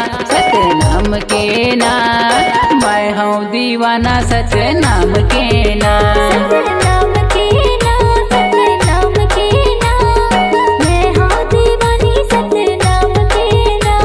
सतनाम के ना, मैं हूँ दीवाना सतनाम के ना। सतनाम के ना, सतनाम के ना, मैं हूँ दीवानी सतनाम के ना।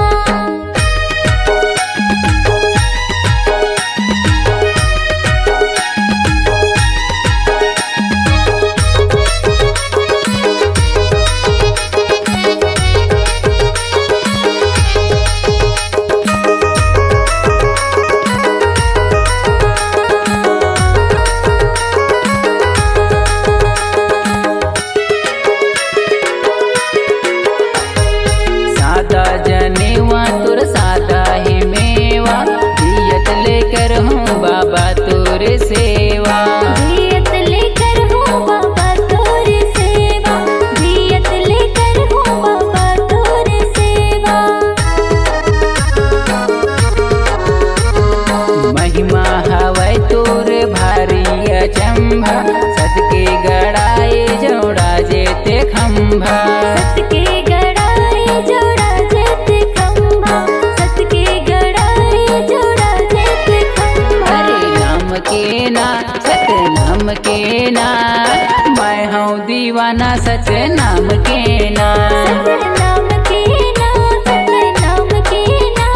सादा जनेवा तुर सादा ही मेवा, दियत लेकर हूँ बाबा तुर सेवा। दियत लेकर हूँ बाबा तोर सेवा, दियत लेकर हूँ बाबा तोर सेवा। महिमा हवै तुर भारी अचंभा, सदके गड़ाए जोड़ा जेते खंभा। सतके गड़ाए जोड़ा जेते खंभा, सतके गड़ाए जोड़ा जेते खंभा। अरे नाम के ना, सतनाम के ना, मैं हूँ दीवाना सतनाम के ना। सतनाम के ना, सतनाम के ना,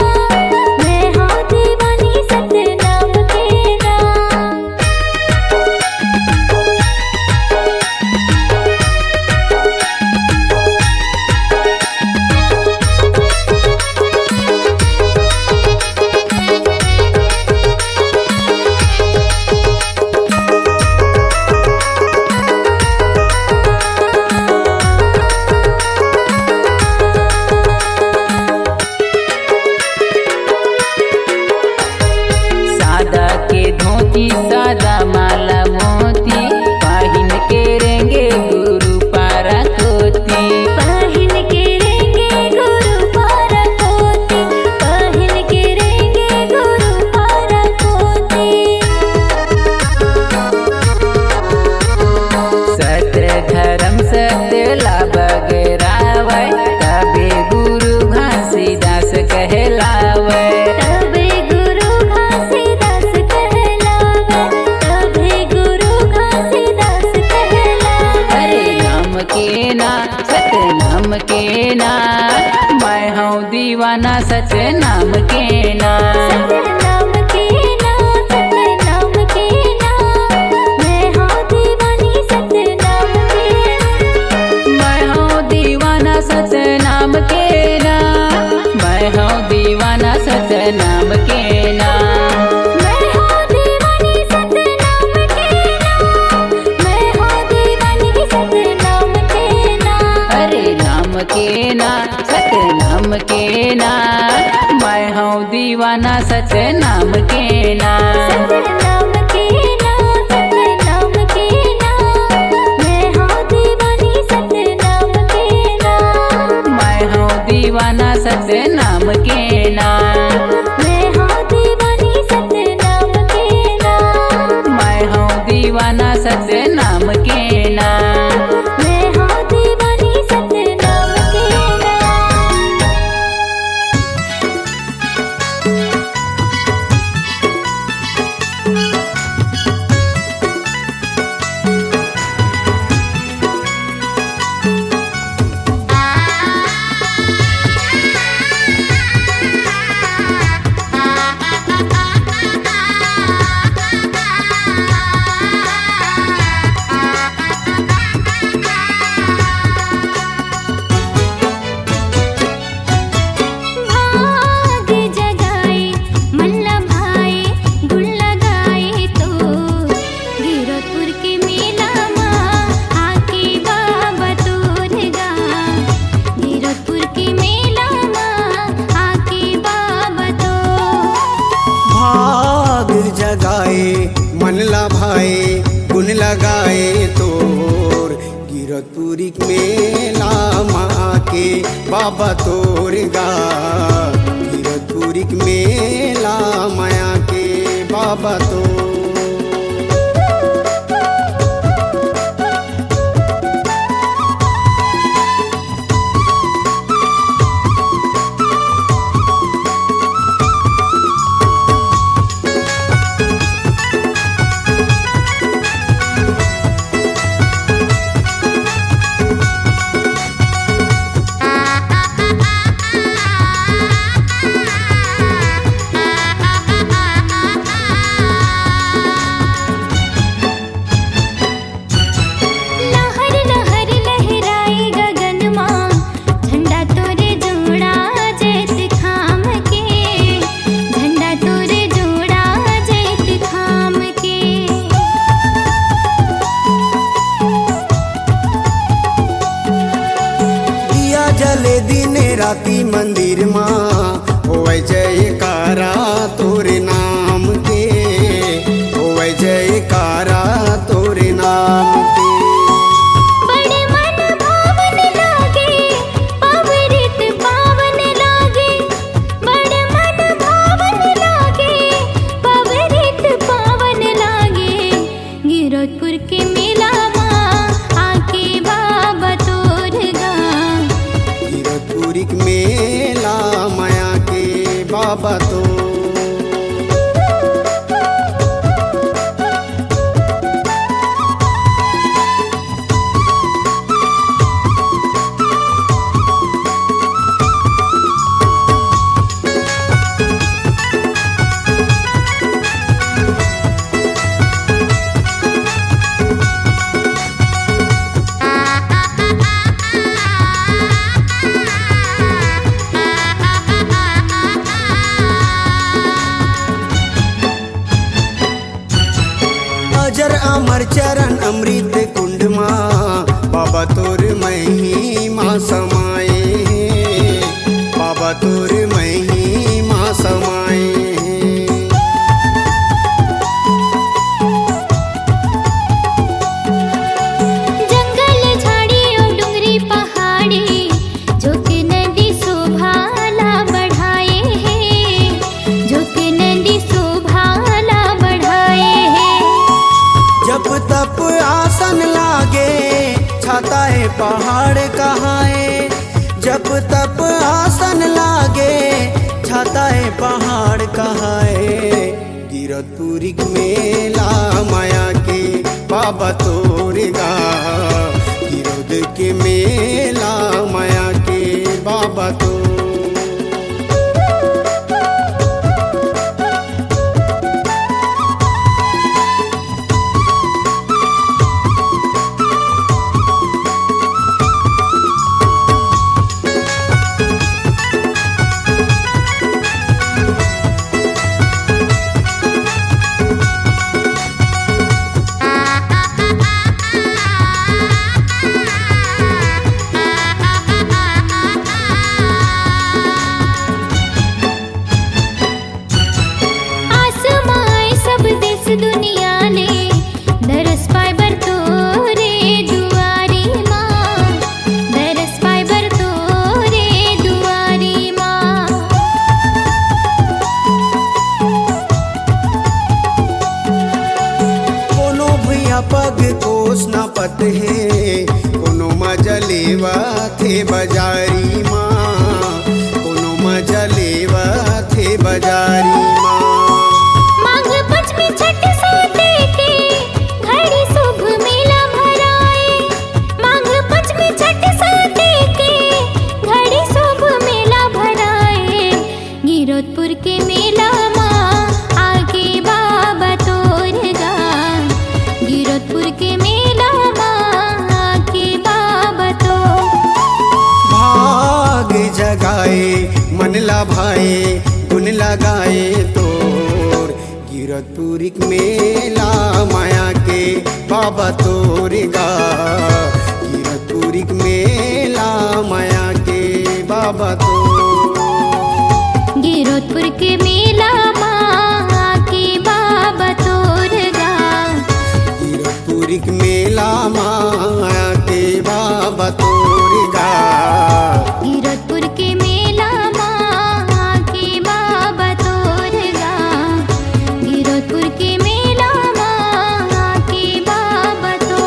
मैं हूँ दीवानी सतनाम के ना। सादा के धोती सादा माला मोती, पाहिन के रेंगे गुरु पारा कोती। पहन के रेंगे गुरु पारा कोती, पहन के रेंगे गुरु पारा कोती। सत्र धर्म सत्य बगरावै, तबे गुरु घासीदास कहलावै। तबे गुरु घासीदास कहलावै, तबे गुरु घासीदास कहलावै। अरे नाम के ना, सतनाम के ना, मैं हूँ दीवाना सतनाम के ना। सतनाम के ना, सतनाम के ना, मैं हूँ दीवानी सतनाम के ना। मैं हूँ दीवाना सतनाम के ना, मैं हूँ दीवाना सतनाम के ना। मैं हूँ दीवानी सतनाम के ना, मैं हूँ दीवानी सतनाम के ना। अरे नाम के ना, सतनाम के ना, मैं हूँ दीवाना सतनाम के ना। सतनाम के ना, सतनाम के ना, मैं हूँ दीवानी सतनाम के ना। मैं हूँ दीवाना सतनाम के ना। मैं हूँ दीवानी सतनाम के ना। मैं हूँ दीवाना सतनाम के ना। मैं हूँ दीवानी सतनाम के ना। भाग जगाए मन लभाए गुण लगाए तो, गिरतपुर के मेला माँ आके बाबा तोर गा। गिरतपुर के मेला माँ आके बाबा तो। भाग जगाए मन लभाए गुण लगाए तोर, गिरतपुरी मेला माँ के बाबा तोर गा। गिरतपुरी मेला माया के बाबा तो। राती मंदिर माँ होवे जयकारा तोरे नाम के, होवे जयकारा तोरे नाम के। बड़े मन भावन लागे पवित्र पावन लागे, बड़े मन भावन लागे पवित्र पावन लागे। गिरौदपुर के मेला माँ आके बाबा तोर गाँव, गिरौदपुर के मेला माया के बाबा तो। अजर अमर चरण अमृत कुंड माँ बाबा तोर महिमा समाए, बाबा तोर महिमा समाए। जंगल झाड़ी और डुंगरी पहाड़ी झोंके नदी शोभाला बढ़ाए हैं, झोंके नदी शोभाला बढ़ाए हैं। जब तप आसन लागे छाता है पहाड़ कहाए, जब तप आसन लागे छाता है पहाड़ कहाए। गिरौदपुर के मेला माया के बाबा तोर गाँव, गिरौद के मेला माया के बाबा तो। आसमाए सब देश दुनिया ने दरस पाए बर तोरे दुआरी माँ, दरस पाए बर तोरे दुआरी माँ। कोनो भैया पग कोस न पत है, कोनो मजा लेवा थे बाजारी माँ, कोनो मजा लेवा थे बाजारी माँ। माघ पंचमी छठ साते के घड़ी शुभ मेला भराए, माघ पंचमी छठ साते के घड़ी शुभ मेला भराए। गिरौदपुर के मेला माँ आगे बाबा तोर गाँव, गिरौदपुर के मेला माँ आगे बाबा तो। भाग जगाए मन लाभाए गुण लगाए तोर, गिरौदपुर के मेला माया के बाबा तोर गाँव, गिरौदपुर के मेला माया के बाबा तो। गिरौदपुर के मेला माँ आके बाबा तोर गाँव, गिरौदपुर के मेला माया के बाबा तोर गाँव, गिरौदपुर के मेला माँ आके बाबा तोर गाँव, गिरौदपुर के मेला माँ आके बाबा तो।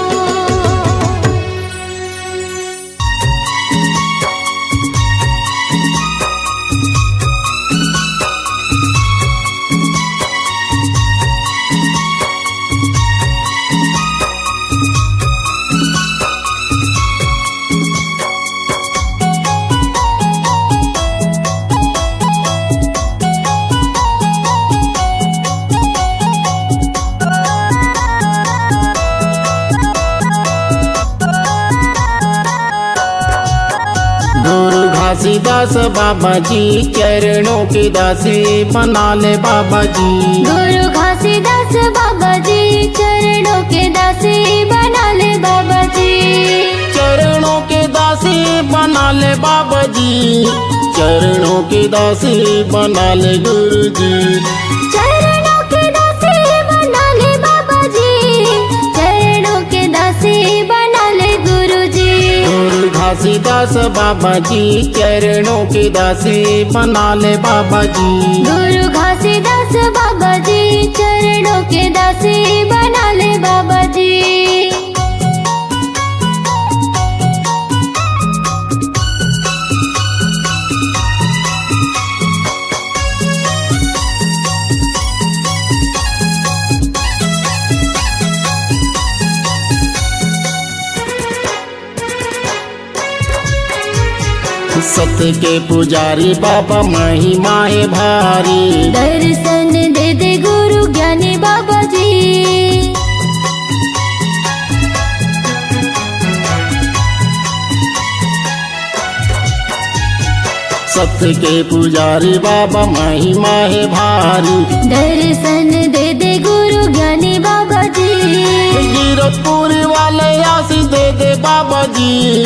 घासीदास बाबा जी चरणों की दासी बना ले बाबा जी। गुरु घासीदास बाबा जी चरणों के दासी बना ले बाबा जी। चरणों के दासी बना ले बाबा जी, चरणों के दासी बना ले गुरु जी। चरणों के दासी बना ले बाबा जी, चरणों के दासी बना ले गुरु जी। गुरु घासीदास बाबा जी, चरणों के दासी बना ले बाबा जी। गुरु घासीदास बाबा जी, चरणों के दासी बना ले बाबा जी। सत्य के पुजारी बाबा महिमा है भारी, दर्शन दे दे गुरु ज्ञानी बाबा जी। सत्य के पुजारी बाबा महिमा है भारी, दर्शन दे दे गुरु ज्ञानी बाबा जी। गिरतपुरी वाले आशीष दे दे बाबा जी,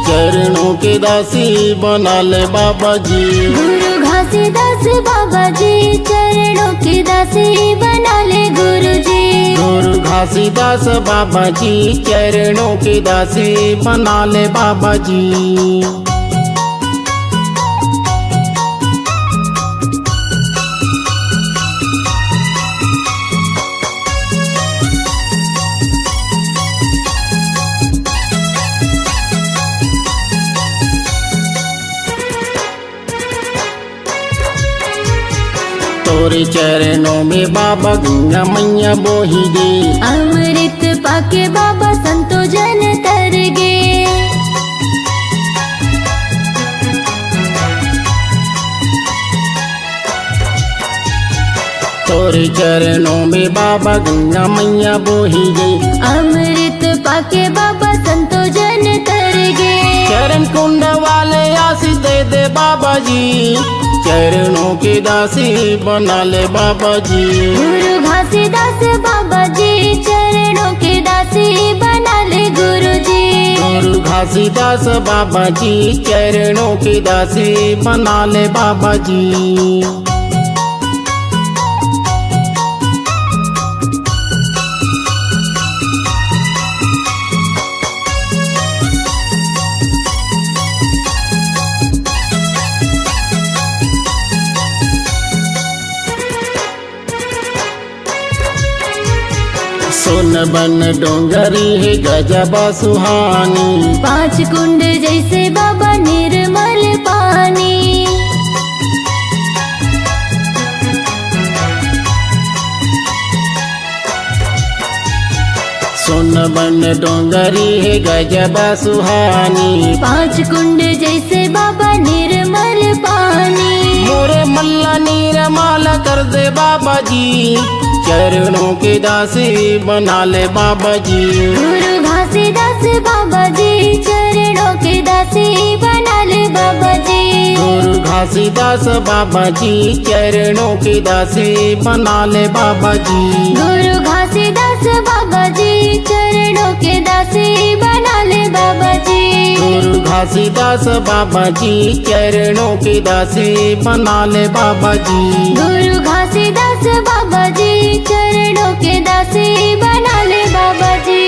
चरणों के दासी बना ले बाबा जी। गुरु घासीदास बाबा जी, चरणों के दासी बना ले गुरु जी। गुरु घासीदास बाबा जी, चरणों के दासी बना ले बाबा जी। तोरे चरणों में बाबा गंगा मैया बोही गे, अमृत पाके बाबा संतो जन तर गे। तोरे चरणों में बाबा गंगा मैया बोही गे, अमृत पाके बाबा संतो जन तर गे। चरण कुंड वाले आशीष दे दे बाबा जी, चरणों के दासी बना ले बाबा जी। गुरु घासीदास बाबा जी, चरणों के दासी बना ले गुरु जी। गुरु घासीदास बाबा जी, चरणों के दासी बना ले बाबा जी। सोन बन डोंगरी है गजबा सुहानी, 5 कुंड जैसे बाबा निर्मल पानी। सोन बन डोंगरी है गजबा सुहानी, 5 कुंड जैसे बाबा निर्मल पानी। मोरे मल्ला नीरमाल कर दे बाबा जी, चरणों के दासी बना ले बाबा जी। गुरु घासीदास बाबा जी, चरणों के दासी बना ले बाबा जी। गुरु घासीदास बाबा जी, चरणों के दासी बना ले बाबा जी। गुरु घासीदास बाबा जी, चरणों के दासी बना ले बाबा जी। गुरु घासीदास बाबा जी, चरणों के दासी बना ले बाबा जी। गुरु घासीदास बाबा जी, चरणों के दासी बना ले बाबा जी।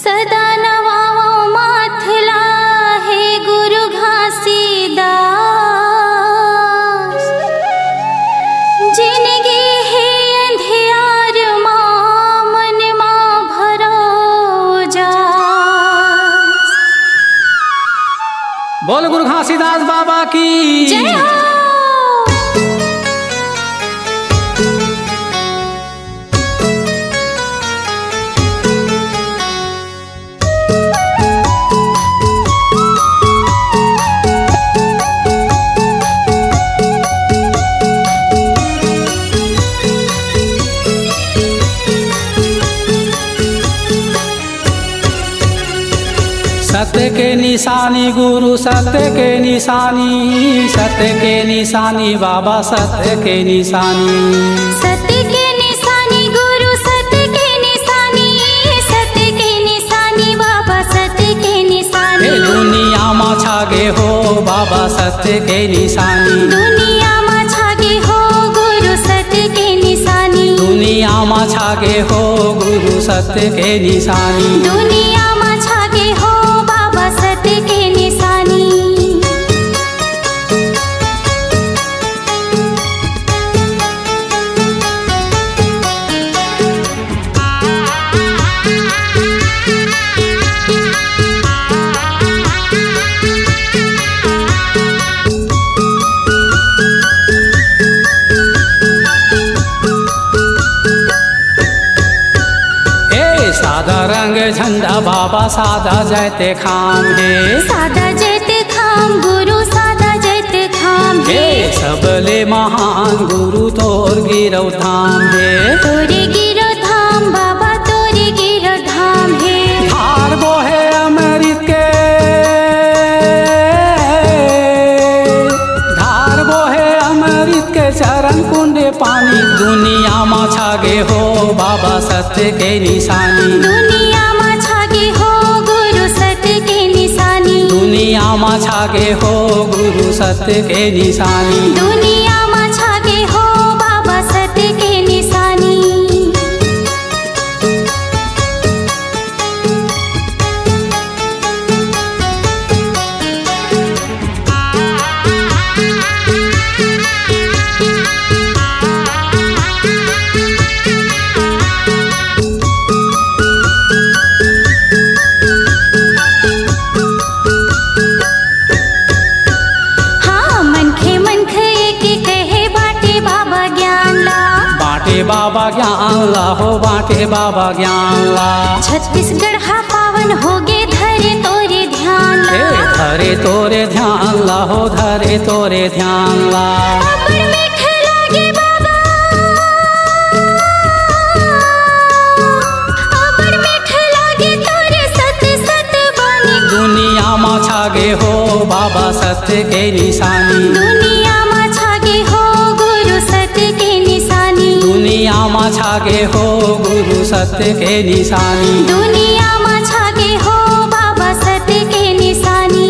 सदा नवाओ माथला है गुरु घासीदास, जिनगी है अंधियार माँ मन माँ भरो जा। बोल गुरु घासीदास बाबा की जय हो। सत्य के निशानी गुरु, सत्य के निशानी, सत्य के निशानी बाबा, सत्य के निशानी। सत्य के निशानी गुरु, सत्य के निशानी, सत्य के निशानी बाबा, सत्य માં છાગે હો બાબા સત્ય કે નિશાની દુનિયામાં છાગે હો ગુરુ સત્ય કે નિશાની દુનિયામાં છાગે હો ગુરુ સત્ય કે નિશાની દુનિયામાં છાગે હો બાબા સત્ય કે નિશાની सादा रंग झंडा बाबा सादा जयते खाम है सादा जयते खाम गुरु सादा जयते खाम हे है सबले महान गुरु तोर गिरव धाम है तोरे गिरो धाम बाबा तोरे गिरो धाम है धार बोहे अमृत के धार बोहे अमृत के चरण कुंडे पानी दुनिया मा छागे हो बाबा सत्य के निशानी દુનિયામાં છાગે હો ગુરુ સત્ય કે નિશાની दुनिया मा छागे हो गुरु सत्य के निशानी દુનિયામાં છાગે હો બાબા સત્ય કે નિશાની हाँ मनखे मनखे के कहे बाटे बाबा ज्ञान ला बाटे बाबा ज्ञान ला हो बाटे बाबा ज्ञान ला छत्तीसगढ़ हा पावन होगे धरे तोरे ध्यान हे ला धरे तोरे ध्यान ला हो धरे तोरे ध्यान ला अबर मीठ लागे बाबा अबर मीठ लागे तोरे सत सत बानी दुनिया मा छागे हो बाबा सत्य के निशानी દુનિયામાં છાગે હો ગુરુ સત્ય કે નિશાની दुनिया मा छागे हो गुरु सत्य के निशानी દુનિયામાં છાગે હો બાબા સત્ય કે નિશાની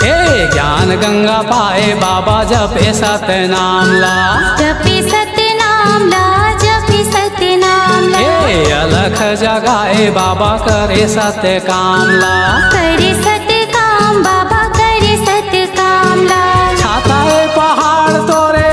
हे ज्ञान गंगा पाए बाबा जपे सत्य नाम ला जपे सत्य नाम ला जपे सत्य नाम ला हे अलख जगाए बाबा करे सत्य काम ला करे सत्य काम बाबा करे सत्य काम ला छाता है पहाड़ तोरे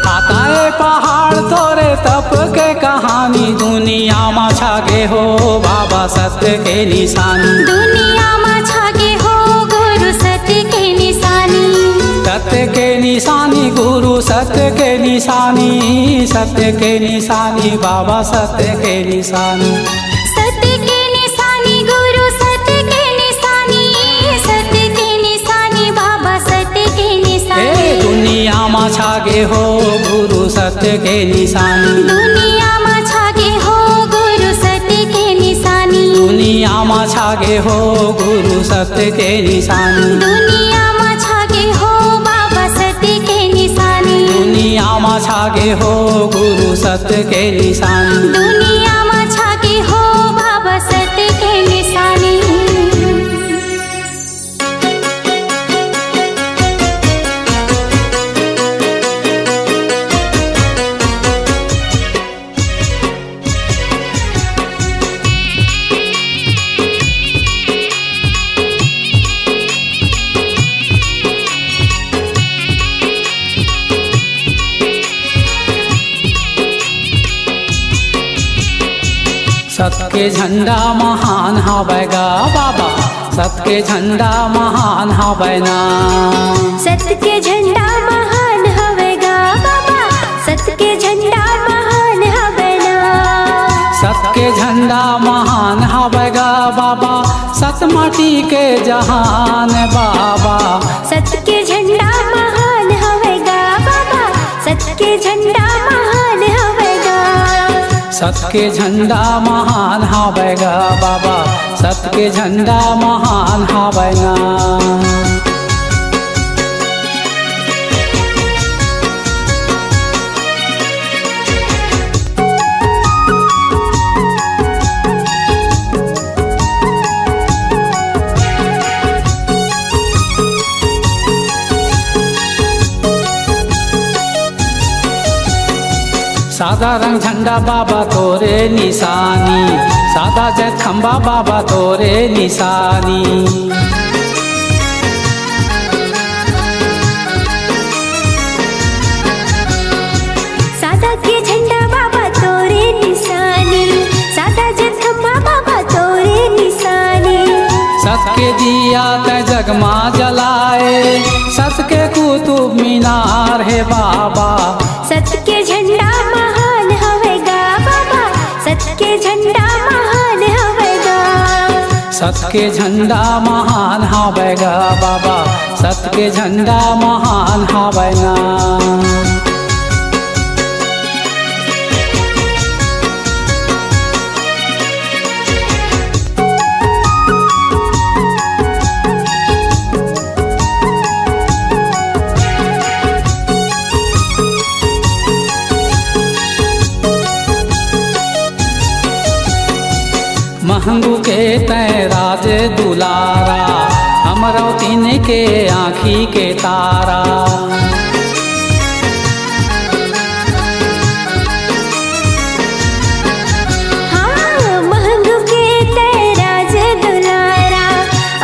छाता है पहाड़ तोरे तप के कहानी दुनिया मा छागे हो बाबा सत्य के निशानी દુનિયામાં છાગે હો ગુરુ સત્ય કે નિશાની सत्य के निशानी गुरु सत्य के निशानी सत्य के निशानी बाबा सत्य के निशानी सत्य के निशानी गुरु सत्य के निशानी सत्य के निशानी बाबा सत्य के हे निशानी दुनिया मा छागे हो गुरु सत्य के निशानी દુનિયામાં છાગે હો ગુરુ સત્ય કે નિશાની दुनिया मा छागे हो गुरु सत्य के निशानी દુનિયામાં છાગે હો બાબા સત્ય કે નિશાની दुनिया मा छागे हो गुरु सत्य के निशानी દુનિયામાં છાગે હો બાબા સત્ય કે નિશાની सत्य के झंडा महान हवैगा बाबा सत्य के झंडा महान हवैना सत्य के झंडा महान हवेगा बाबा सत्य के झंडा महान हवेना सत्य के झंडा महान हवैगा बाबा सत माटी के जहान बाबा सत्य के झंडा महान झंडा महान हवेगा। सत के झंडा महान हवेगा बाबा, सत के झंडा महान हवेगा। सादा रंग झंडा बाबा तोरे निशानी, सादा जग खंबा बाबा तोरे निशानी। सादा के झंडा बाबा तोरे निशानी, सादा जग खंबा बाबा तोरे निशानी। सत के दिया ते जगमा जलाए, सत के कुतुब मीनार है बाबा। सत के झंडा महान हवेगा बाबा, सत के झंडा महान हवेगा। सत के झंडा महान हवेगा बाबा, सत के झंडा महान हवेगा। महंगू के तय राज दुलारा, अमरौतीन के आँखी के तारा। हाँ महंगू के तय राज दुलारा,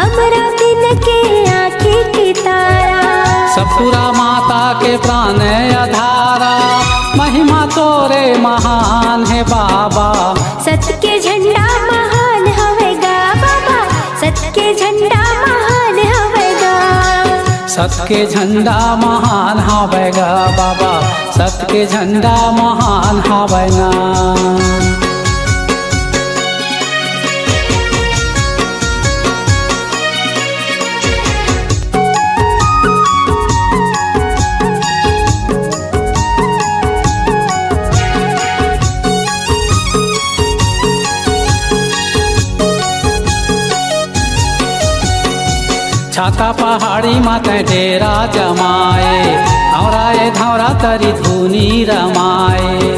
अमरौतीन के आँखी की तारा। सतपुरा माता के प्राण आधारा, महिमा तोरे महान है बाबा। सत के झंडा महान हवेगा बाबा, सत के झंडा महान हवेगा। सत के झंडा महान हवेगा बाबा, सत के झंडा महान हवेगा। छाता पहाड़ी माते डेरा जमाए, औराए धौरा तरी धुनी रमाए।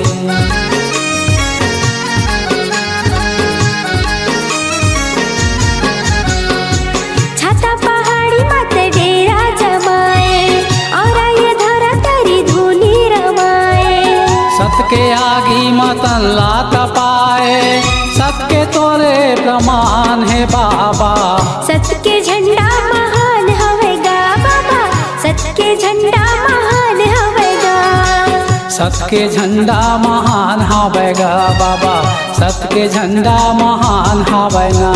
छाता पहाड़ी माते डेरा जमाए, औराए धौरा तरी धुनी रमाए। सत के आगी मतन लात पाए, सत के तोरे प्रमाण है बाबा। सत के झंडा महान हवेगा बाबा, सत के झंडा महान हवेगा। सत के झंडा महान हवेगा बाबा, सत के झंडा महान हवेगा।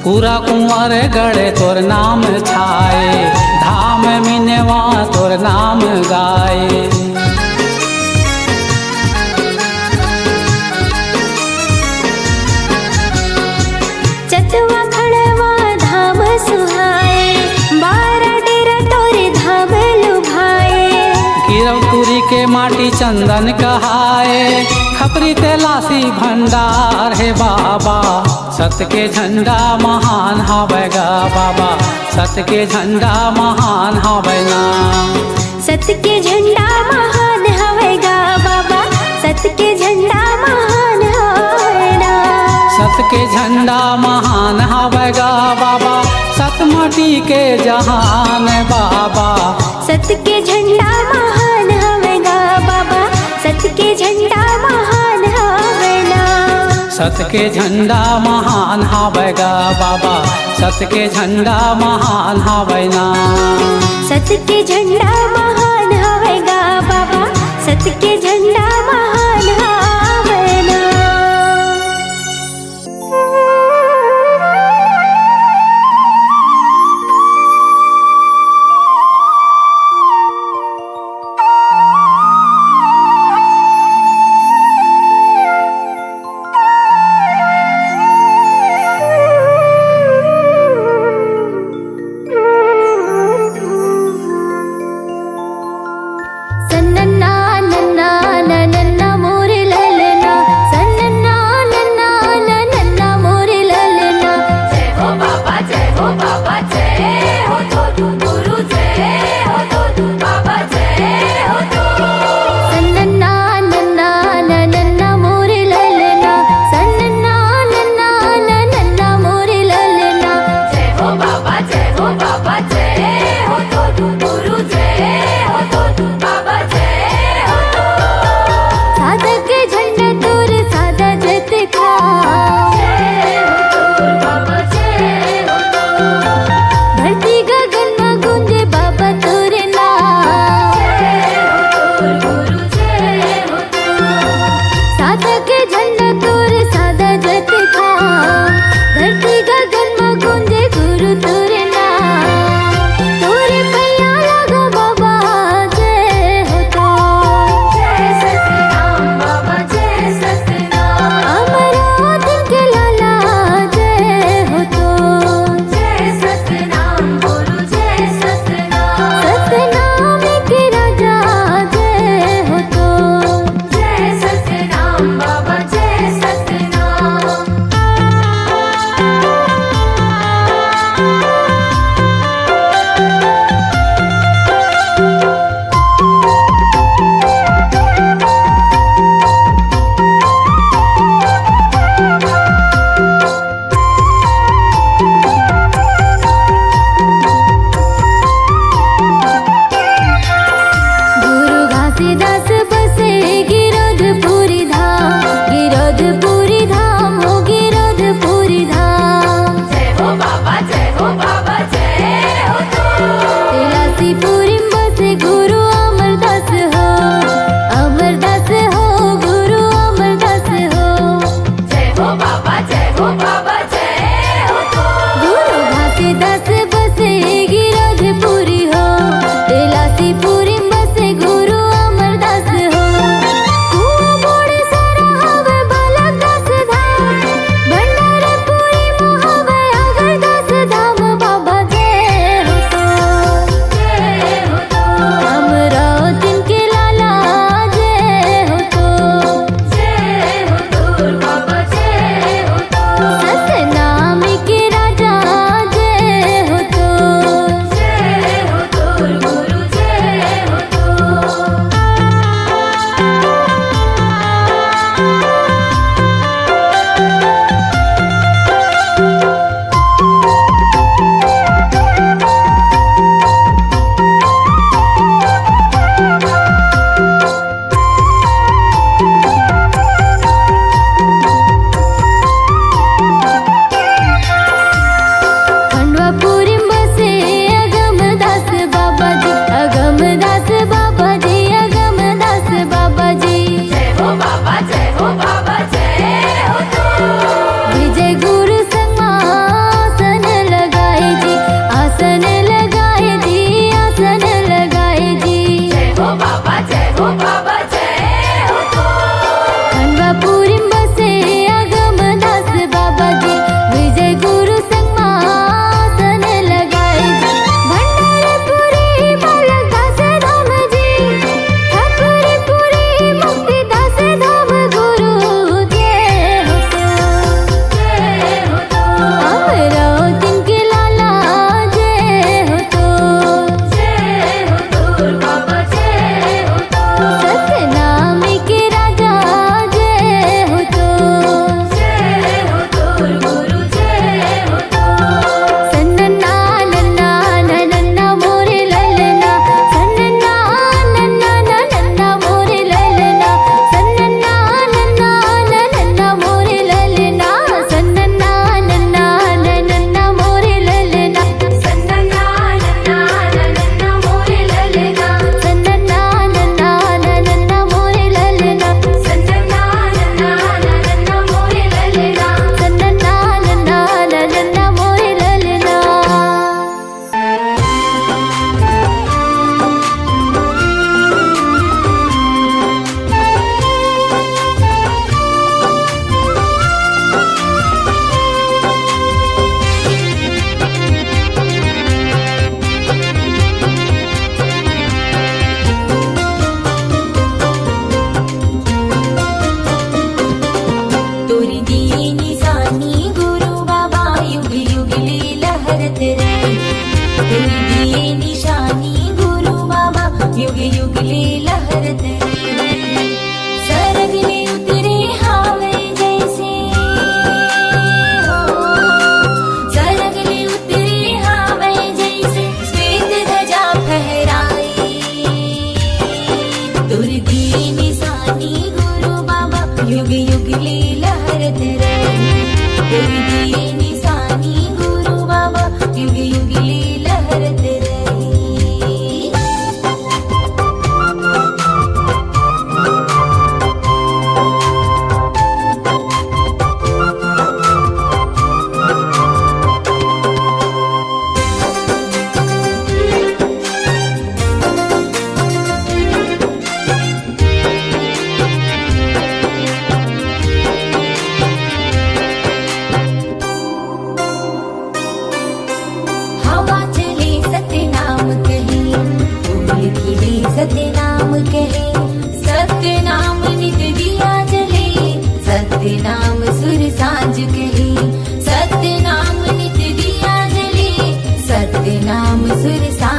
पूरा कुंवर गढ़े तोर नाम छाए, धाम मिनवा तोर नाम गाए। चतवा खड़वा धाम सुहाए, बारा डेरा तोरे धाम लुभाए। गिरवपुरी के माटी चंदन कहाए, खपरी तेलासी भंडार है बाबा। सत के झंडा महान हवेगा बाबा, सत के झंडा महान हवेगा। सत के झंडा महान हवेगा बाबा, सत के झंडा महान हवेगा। सत के झंडा महान हवेगा बाबा, सत माटी के जहान बाबा। सत के झंडा महान हवेगा बाबा, सत के झंडा महान हवेगा। सत के झंडा महान हवेगा बाबा, सत के झंडा महान हवेगा। सत के झंडा महान हवेगा बाबा, सत के झंडा महान हवेगा। साधक झंडा तोर साधा जत खा धरती गगन में गूंजे बाबा तोर साधक झंडा तोर साधा जत खा धरती गगन में गूंजे गुरु तोर तोरे पैया लगो बाबा जय हो तो अमरा दिन के लाला जय हो तो सतनाम के राजा जय हो तो गुरु घासीदास बसे गिरोधपुरी धाम हो गिरोधपुरी धाम तेलासीपुरी बसे गुरु अमरदास हो गुरु अमरदास हो गुरु घासीदास बसे गिरोधपुरी हो तेलासीपुरी बसे गुरु अमरदास हो कुआं मोड़ सारा हवे बालकदास धाम भंडारपुरी मोहवे अगरदास धाम बाबा जय हो तो अमरावती के लाला जय हो तो सतनाम के राजा जय हो तो खंडवापुरी बसे अगमदास बाबा जी अगमदास बाबा जी अगमदास बाबा जी विजय गुरु संग आसन लगाए जी आसन लगाए जी खंडवापुरी बसे अगमदास बाबा जी विजय गुरु संग आसन लगाए जी भंडारपुरी बालकदास धाम जी ठाकुरपुरी मुक्तिदास धाम गुरु जय हो तो अमरावती के लाला जय हो तो सतनाम के राजा जय हो तो सन्नन्ना नन्ना नन्ना मोरे ललना सन्नन्ना नन्ना नन्ना मोरे ललना सन्नन्ना नन्ना नन्ना मोरे ललना सन्नन्ना नन्ना नन्ना मोरे ललना सन्नन्ना नन्ना नन्ना मोरे ललना सन्नन्ना नन्ना नन्ना मोरे ललना सन्नन्ना नन्ना नन्ना मोरे ललना सन्नन्ना नन्ना नन्ना मोरे ललना तोरी दिए निशानी गुरु बाबा युग युग ले लहरत रहे तोरी दिए निशानी गुरु बाबा युग युग ले लहरत रहे सरग में उतरे हावे जैसे हो सरग में उतरे हावे जैसे श्वेत ध्वजा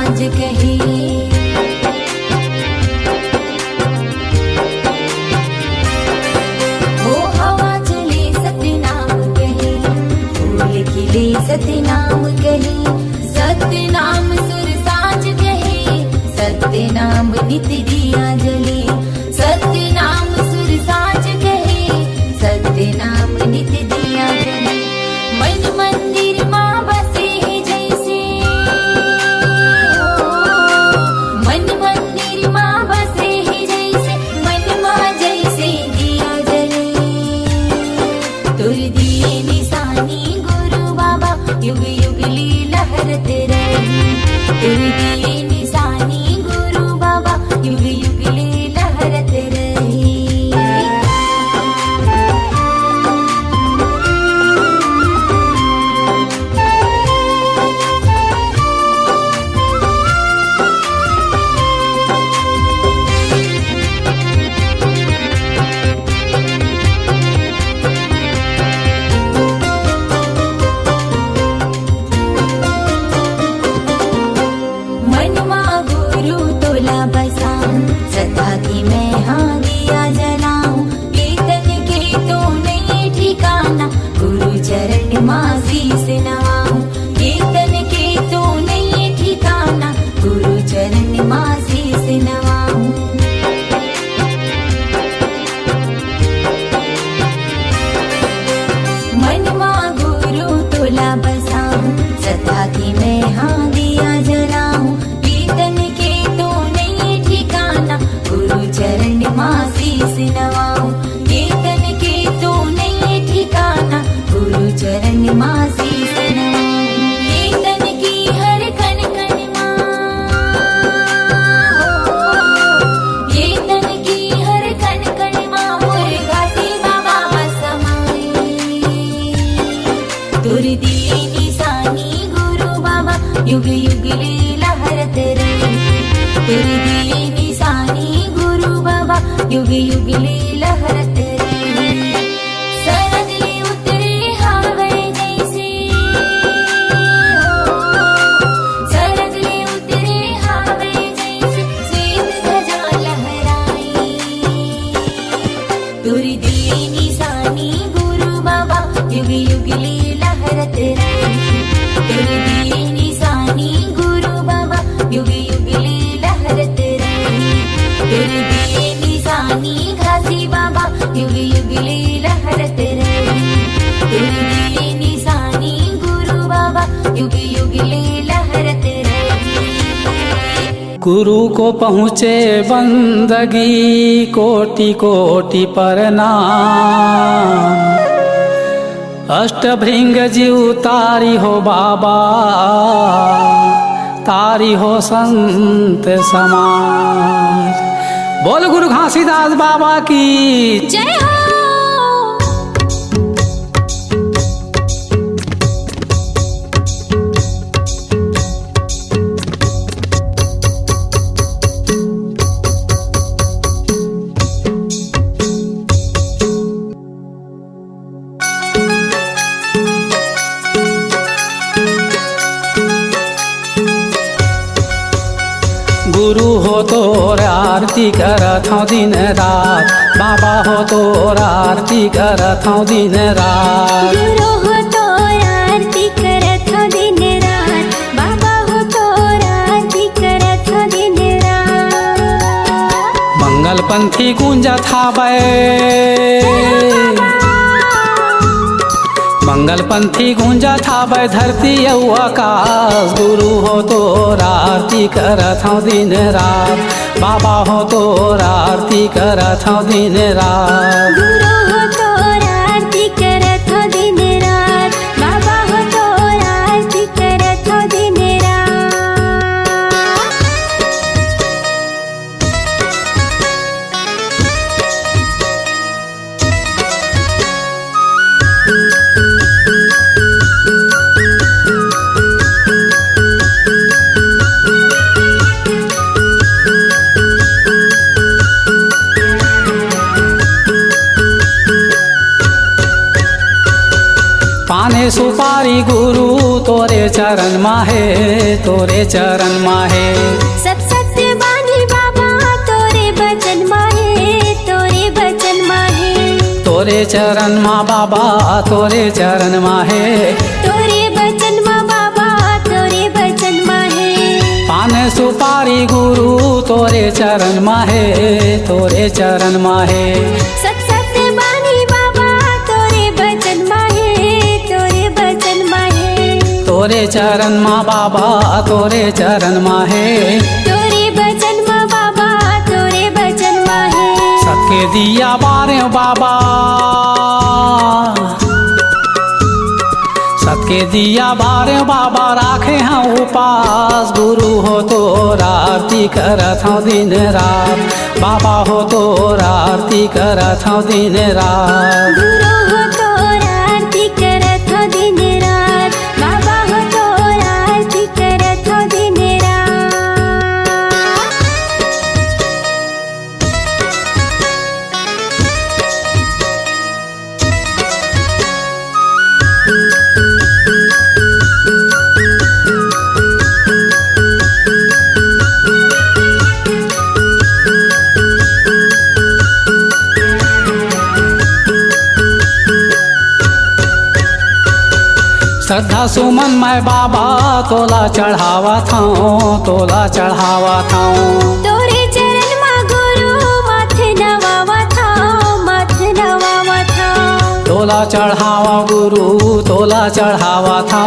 साँझ कहे ओ हवा चले सतनाम कहे फूल खिले सतनाम कहे सतनाम सुर साँझ कहे सतनाम नित दिया जले सतनाम सुर साँझ कहे सतनाम नित दिया जले मन मंदिर माँ बसे है जैसे मन मंदिर माँ बसे है जैसे मन माँ जैसे दिया जले तुर दिए निशानी गुरु बाबा युग युग ली लहरत रही तुर दिए निशानी गुरु बाबा युग युग ली लहरत रही मनमा गुरु तोला बसाऊं सदा की मैं हाँ दिया जलाऊं कीर्तन के तो नहीं ठिकाना गुरु चरण माँ शीस नवाऊं कीर्तन के तो नहीं ठिकाना गुरु चरण माँ शीस नवाऊं मनमा गुरु तोला बसाऊं सदा की मैं हाँ दिया जलाऊं कीर्तन के तो नहीं ठिकाना गुरु चरण माँ शीस नवाऊं कीर्तन के तो नहीं ठिकाना गुरु चरण माँ शीस नवाऊं कीर्तन की हर कण कण माँ कीर्तन की हर कण कण माँ मुर्गा से बाबा समाए तुर दिए निशानी गुरु बाबा युग युग ली लहरत रही तुर दिए निशानी गुरु बाबा युग युग ली लहरत रही सरद ले उतरे हावे जैसे सरद ले उतरे हावे जैसे श्वेत ध्वजा लहराई तुर दिए निशानी गुरु बाबा युग युग ली लहरत रही तुर दिए निशानी गुरु बाबा युग युग ली लहरत रही तुर दिए निशानी घासी बाबा युग युग ली लहरत रही तुर दिए निशानी गुरु बाबा युग युग ली लहरत रही गुरु को पहुँचे बंदगी कोटि कोटि प्रणाम अष्टभृंग जीव तारी हो बाबा तारी हो संत समाज बोल गुरु घासीदास बाबा की जय हो गुरु हो तोर आरती करत हूँ दिन रात बाबा हो तोर आरती करत हूँ दिन रात गुरु हो तो आरती करत हो दिन रात बाबा हो तो आरती करत हो दिन रात मंगल पंथी गुंजत हावै मंगल पंथी गुंजत हावै धरती अउ आकाश गुरु हो तोर आरती करत हूँ दिन रात बाबा हो तोर आरती करत हूँ दिन रात गुरु हो तो आरती करत हो दिन रात बाबा हो तो आरती करत हो दिन रात तोरे चरण माहे तोरे चरण माहे सब सत्य बानी बाबा तोरे बचन माहे तोरे बचन माहे तोरे चरण मा बाबा तोरे चरण माहे तोरे बचन मा बाबा तोरे बचन माहे पान सुपारी गुरु तोरे चरण माहे तोरे चरण माहे सब सत्य बानी बाबा तोरे बचन माहे तोरे बचन माहे तोरे चरण मा बाबा तोरे चरण माहे तोरे बचन मा बाबा तोरे बचन माहे सबके दिया बारे बाबा सबके दिया बारे बाबा राखे हैं उपास गुरु हो तो आरती करत हूँ दिन रात बाबा हो तो आरती करत हूँ दिन रात गुरु हो तो आरती करत हो दिन रात बाबा हो तो आरती करत हो दिन रात श्रद्धा सुमन मैं बाबा तोला चढ़ावा था तोला चढ़ावा था तोरे चरण मा गुरु माथे नवावा था माथे नवावा था तोला चढ़ावा गुरु तोला चढ़ावा था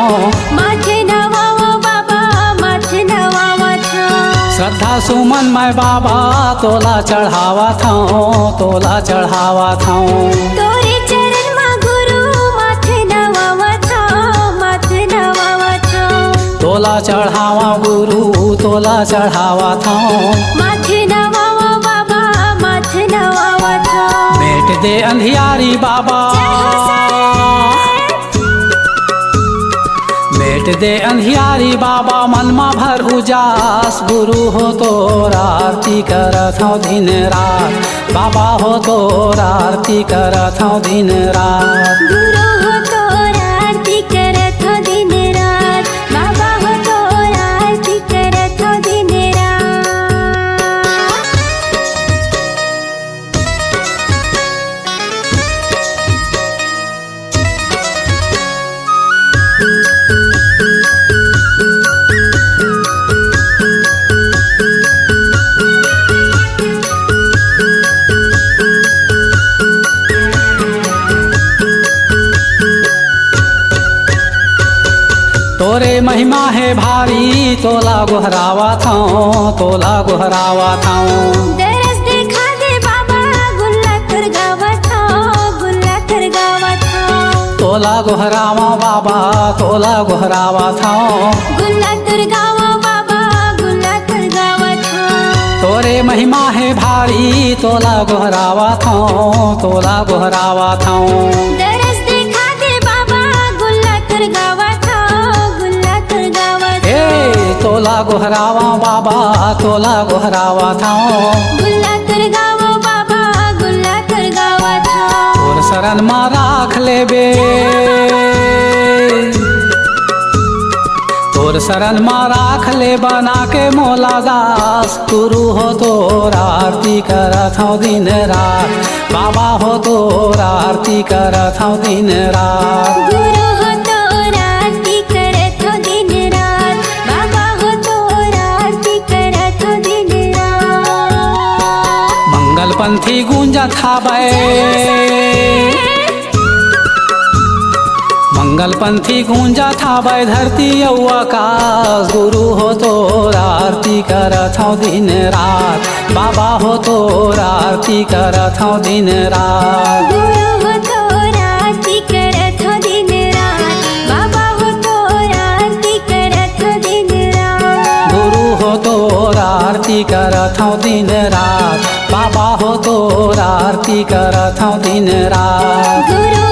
माथे नवावा बाबा माथे नवावा था श्रद्धा सुमन मैं बाबा तोला चढ़ावा था तोला चढ़ावा था तोरे चरण मा गुरु माथे नवावा था माथे नवावा था तोला चढ़ावा गुरु तोला चढ़ावा था माथे नवावा बाबा माथे नवावा था मेट दे अंधियारी बाबा मेट दे अंधियारी बाबा मनमा भर उजास गुरु हो तो आरती करत हूँ दिन रात बाबा हो तो आरती करत हूँ दिन रात गुरु हो तो आरती करत हो दिन रात बाबा हो तो आरती करत हो दिन रात तोरे महिमा है भारी तोला गोहरावा था तोला गोहरावा था दरस देखा दे बाबा गुल्ला कर गावा था गुल्ला कर गावा था तोला गोहरावा बाबा तोला गोहरावा था गुल्ला कर गावा बाबा गुल्ला कर गावा था तोरे महिमा है भारी तोला गोहरावा था तोला गोहरावा था दरस देखा दे बाबा गुल्ला कर गावा था गुल्ला कर गावा था ए तोला गोहरावा बाबा तोला गोहरावा था गुल्ला कर गावा बाबा गुल्ला कर गावा था तोर शरण मा राख लेबे तोर शरण मा राख ले बना के मोला दास गुरु हो तो आरती करत हूँ दिन रात बाबा हो तो आरती करत हूँ दिन रात गुरु हो तो आरती करत हो दिन रात बाबा हो तो आरती करत हो दिन रात मंगल पंथी गूंजत हाबै मंगल पंथी गूंजत हाबै धरती औ आकाश गुरु हो तो आरती करत हूँ दिन रात बाबा हो तो आरती करत हूँ दिन रात गुरु हो तो आरती करत हो दिन रात बाबा हो तो आरती करत हो दिन रात गुरु हो तो आरती करत हूँ दिन रात बाबा हो तो आरती करत हूँ दिन रात गुरु